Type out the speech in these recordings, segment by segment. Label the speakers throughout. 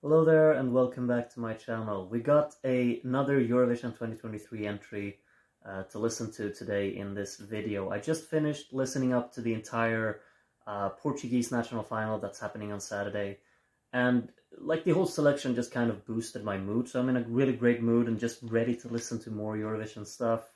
Speaker 1: Hello there and welcome back to my channel. We got another Eurovision 2023 entry to listen to today in this video. I just finished listening up to the entire Portuguese national final that's happening on Saturday, and like the whole selection just kind of boosted my mood, so I'm in a really great mood and just ready to listen to more Eurovision stuff.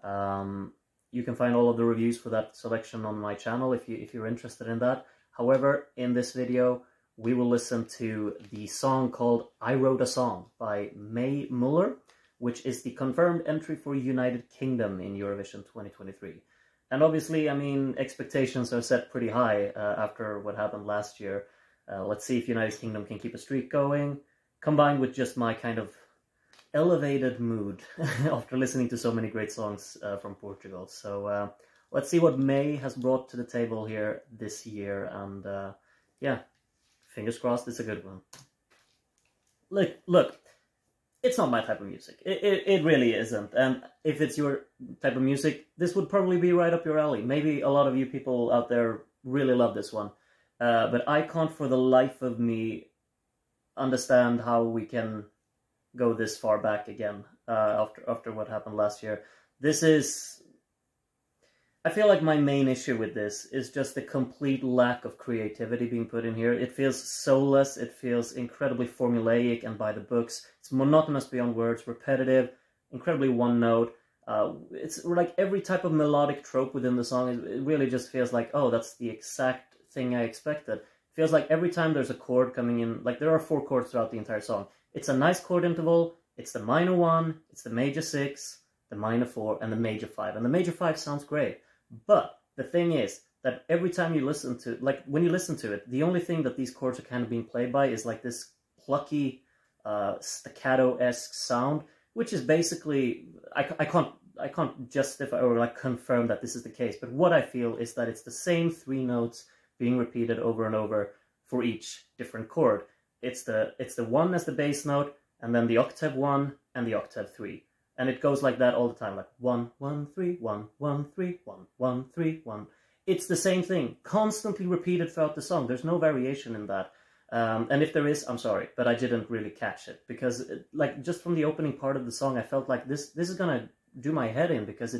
Speaker 1: You can find all of the reviews for that selection on my channel if you're interested in that. However, in this video we will listen to the song called I Wrote a Song by Muller, which is the confirmed entry for United Kingdom in Eurovision 2023. And obviously, I mean, expectations are set pretty high after what happened last year. Let's see if United Kingdom can keep a streak going, combined with just my kind of elevated mood after listening to so many great songs from Portugal. So let's see what May has brought to the table here this year, and yeah. Fingers crossed, it's a good one. Look, it's not my type of music. It really isn't. And if it's your type of music, this would probably be right up your alley. Maybe a lot of you people out there really love this one. But I can't for the life of me understand how we can go this far back again after what happened last year. I feel like my main issue with this is just the complete lack of creativity being put in here. It feels soulless, it feels incredibly formulaic and by the books. It's monotonous beyond words, repetitive, incredibly one note. It's like every type of melodic trope within the song, it really just feels like, oh, that's the exact thing I expected. It feels like every time there's a chord coming in, like there are 4 chords throughout the entire song. It's a nice chord interval, it's the minor 1, it's the major 6, the minor 4, and the major 5. And the major 5 sounds great. But the thing is that every time you listen to, like when you listen to it, the only thing that these chords are kind of being played by is like this plucky, staccato-esque sound, which is basically, I can't justify or like confirm that this is the case, but what I feel is that it's the same 3 notes being repeated over and over for each different chord. It's the 1 as the bass note, and then the octave 1 and the octave 3. And it goes like that all the time, like 1, 1, 3, 1, 1, 3, 1, 1, 3, 1. It's the same thing, constantly repeated throughout the song. There's no variation in that. And if there is, I'm sorry, but I didn't really catch it. Because, like, just from the opening part of the song, I felt like this is gonna do my head in, because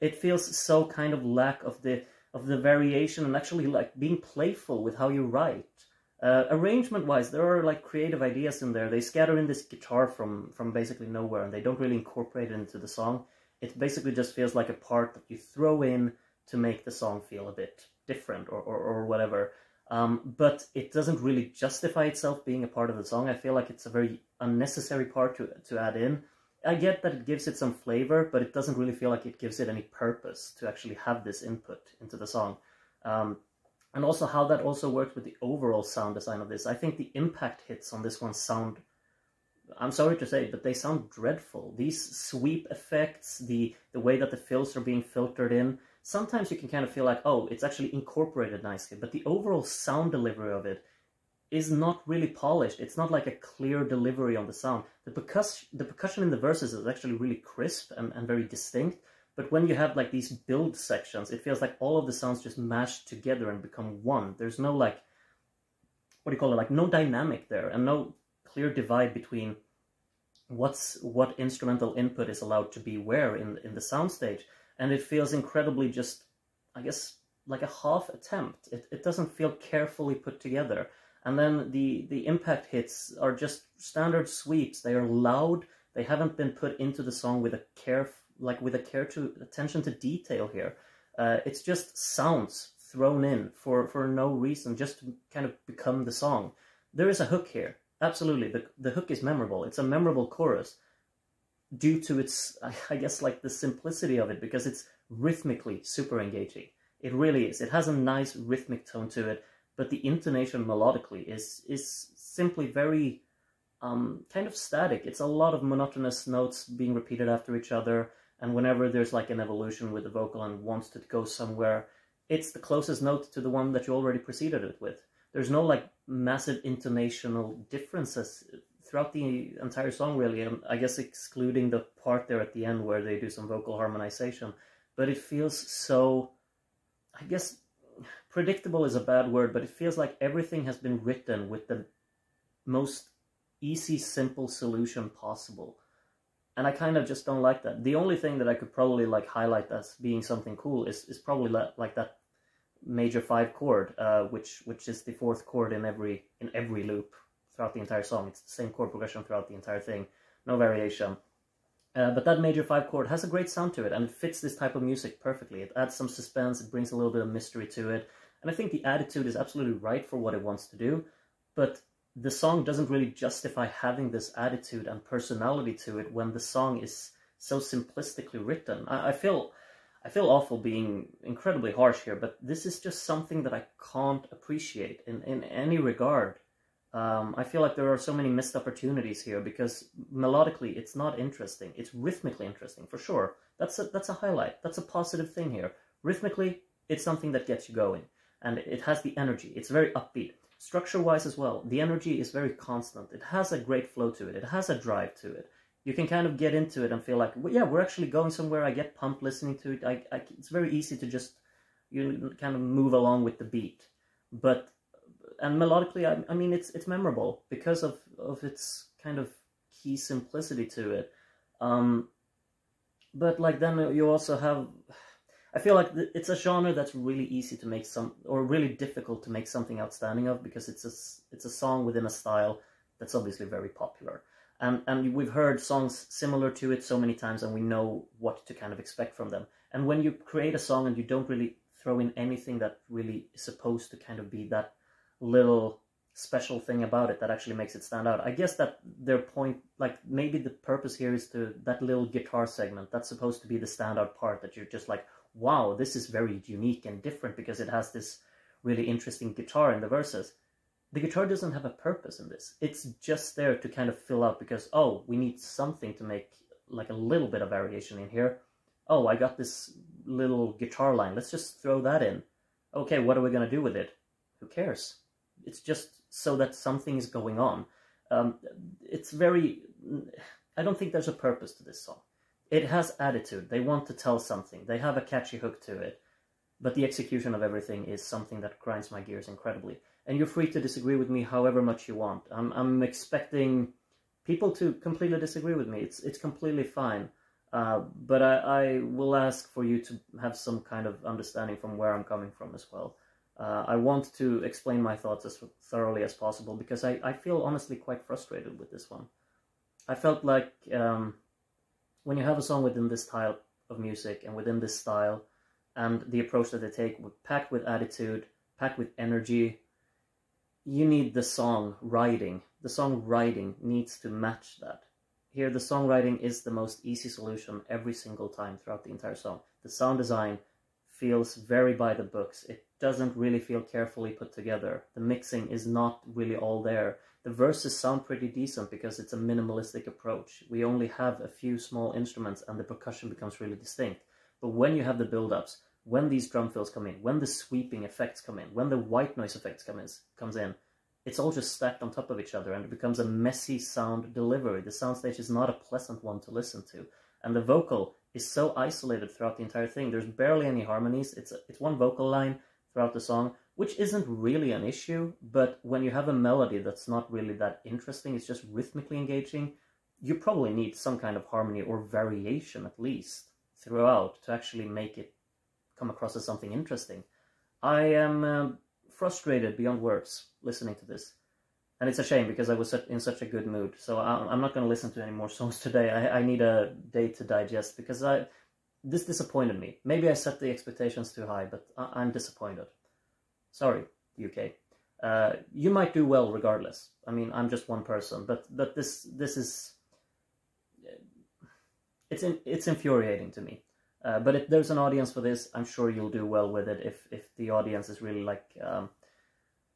Speaker 1: it feels so kind of lack of the variation and actually, like, being playful with how you write. Arrangement-wise, there are like creative ideas in there. They scatter in this guitar from basically nowhere, and they don't really incorporate it into the song. It basically just feels like a part that you throw in to make the song feel a bit different or whatever. But it doesn't really justify itself being a part of the song. I feel like it's a very unnecessary part to add in. I get that it gives it some flavor, but it doesn't really feel like it gives it any purpose to actually have this input into the song. And also how that also works with the overall sound design of this. I think the impact hits on this one sound, I'm sorry to say, but they sound dreadful. These sweep effects, the way that the fills are being filtered in, sometimes you can kind of feel like, oh, it's actually incorporated nicely, but the overall sound delivery of it is not really polished. It's not like a clear delivery on the sound. The percussion in the verses is actually really crisp and very distinct. But when you have like these build sections, it feels like all of the sounds just mashed together and become one. There's no like, what do you call it, like no dynamic there, and no clear divide between what instrumental input is allowed to be where in the soundstage. And it feels incredibly just, I guess, like a half attempt. It doesn't feel carefully put together. And then the impact hits are just standard sweeps. They are loud. They haven't been put into the song with a attention to detail here. It's just sounds thrown in for no reason, just to kind of become the song. There is a hook here, absolutely. The hook is memorable. It's a memorable chorus due to its, I guess, like the simplicity of it, because it's rhythmically super engaging. It really is. It has a nice rhythmic tone to it, but the intonation melodically is simply very kind of static. It's a lot of monotonous notes being repeated after each other. And whenever there's like an evolution with the vocal and wants to go somewhere, it's the closest note to the one that you already preceded it with. There's no like massive intonational differences throughout the entire song, really. And I guess excluding the part there at the end where they do some vocal harmonization. But it feels so, I guess, predictable is a bad word, but it feels like everything has been written with the most easy, simple solution possible. And I kind of just don't like that. The only thing that I could probably like highlight as being something cool is probably like that major 5 chord, which is the 4th chord in every loop throughout the entire song. It's the same chord progression throughout the entire thing, no variation. But that major 5 chord has a great sound to it, and it fits this type of music perfectly. It adds some suspense, it brings a little bit of mystery to it, and I think the attitude is absolutely right for what it wants to do, but the song doesn't really justify having this attitude and personality to it when the song is so simplistically written. I feel awful being incredibly harsh here, but this is just something that I can't appreciate in any regard. I feel like there are so many missed opportunities here, because melodically it's not interesting. It's rhythmically interesting, for sure. That's a highlight. That's a positive thing here. Rhythmically, it's something that gets you going, and it has the energy. It's very upbeat. Structure-wise as well, the energy is very constant. It has a great flow to it. It has a drive to it. You can kind of get into it and feel like, well, yeah, we're actually going somewhere. I get pumped listening to it. It's very easy to just kind of move along with the beat. And melodically, I mean, it's memorable because of its kind of key simplicity to it. But like then you also have, I feel like it's a genre that's really easy to make or really difficult to make something outstanding of, because it's a song within a style that's obviously very popular. And we've heard songs similar to it so many times, and we know what to kind of expect from them. And when you create a song and you don't really throw in anything that really is supposed to kind of be that little special thing about it that actually makes it stand out, I guess that their point, like maybe the purpose here is that little guitar segment that's supposed to be the standout part, that you're just like, wow, this is very unique and different because it has this really interesting guitar in the verses. The guitar doesn't have a purpose in this. It's just there to kind of fill out because, oh, we need something to make like a little bit of variation in here. Oh, I got this little guitar line. Let's just throw that in. Okay, what are we going to do with it? Who cares? It's just so that something is going on. It's very... I don't think there's a purpose to this song. It has attitude. They want to tell something. They have a catchy hook to it. But the execution of everything is something that grinds my gears incredibly. And you're free to disagree with me however much you want. I'm expecting people to completely disagree with me. It's completely fine. But I will ask for you to have some kind of understanding from where I'm coming from as well. I want to explain my thoughts as thoroughly as possible, because I feel honestly quite frustrated with this one. I felt like when you have a song within this type of music and within this style, and the approach that they take, packed with attitude, packed with energy, you need the song writing. The song writing needs to match that. Here, the songwriting is the most easy solution every single time throughout the entire song. The sound design feels very by the books. It doesn't really feel carefully put together. The mixing is not really all there. The verses sound pretty decent because it's a minimalistic approach. We only have a few small instruments and the percussion becomes really distinct. But when you have the build-ups, when these drum fills come in, when the sweeping effects come in, when the white noise effects comes in, it's all just stacked on top of each other and it becomes a messy sound delivery. The soundstage is not a pleasant one to listen to. And the vocal is so isolated throughout the entire thing. There's barely any harmonies. It's one vocal line throughout the song, which isn't really an issue, but when you have a melody that's not really that interesting, it's just rhythmically engaging, you probably need some kind of harmony or variation at least throughout to actually make it come across as something interesting. I am frustrated beyond words listening to this. And it's a shame because I was in such a good mood. So I'm not going to listen to any more songs today. I need a day to digest because this disappointed me. Maybe I set the expectations too high, but I'm disappointed. Sorry, UK. You might do well regardless. I mean, I'm just one person, but this is... It's infuriating to me. But if there's an audience for this, I'm sure you'll do well with it if the audience is really like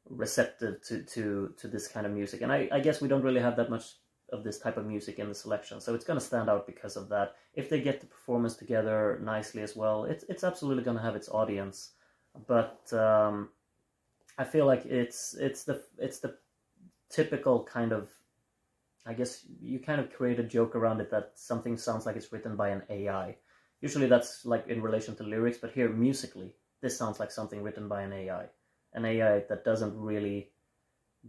Speaker 1: receptive to this kind of music. And I guess we don't really have that much of this type of music in the selection, so it's going to stand out because of that. If they get the performance together nicely as well, it's absolutely going to have its audience. But I feel like it's the typical kind of, I guess you kind of create a joke around it that something sounds like it's written by an AI. Usually that's like in relation to lyrics, but here musically, this sounds like something written by an AI. An AI that doesn't really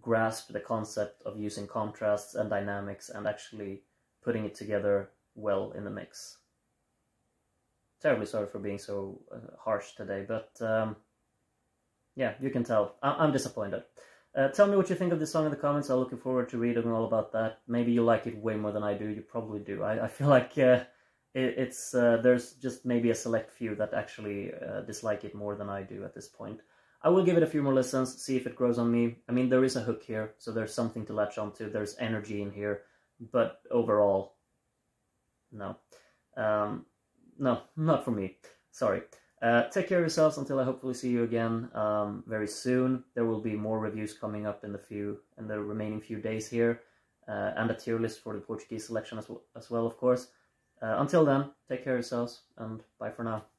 Speaker 1: grasp the concept of using contrasts and dynamics and actually putting it together well in the mix. Terribly sorry for being so harsh today, but yeah, you can tell. I'm disappointed. Tell me what you think of this song in the comments. I'm looking forward to reading all about that. Maybe you like it way more than I do. You probably do. I feel like there's just maybe a select few that actually dislike it more than I do at this point. I will give it a few more listens, see if it grows on me. I mean, there is a hook here, so there's something to latch onto. There's energy in here, but overall, no. No, not for me. Sorry. Take care of yourselves until I hopefully see you again very soon. There will be more reviews coming up in the remaining few days here, and a tier list for the Portuguese selection as well, of course. Until then, take care of yourselves, and bye for now.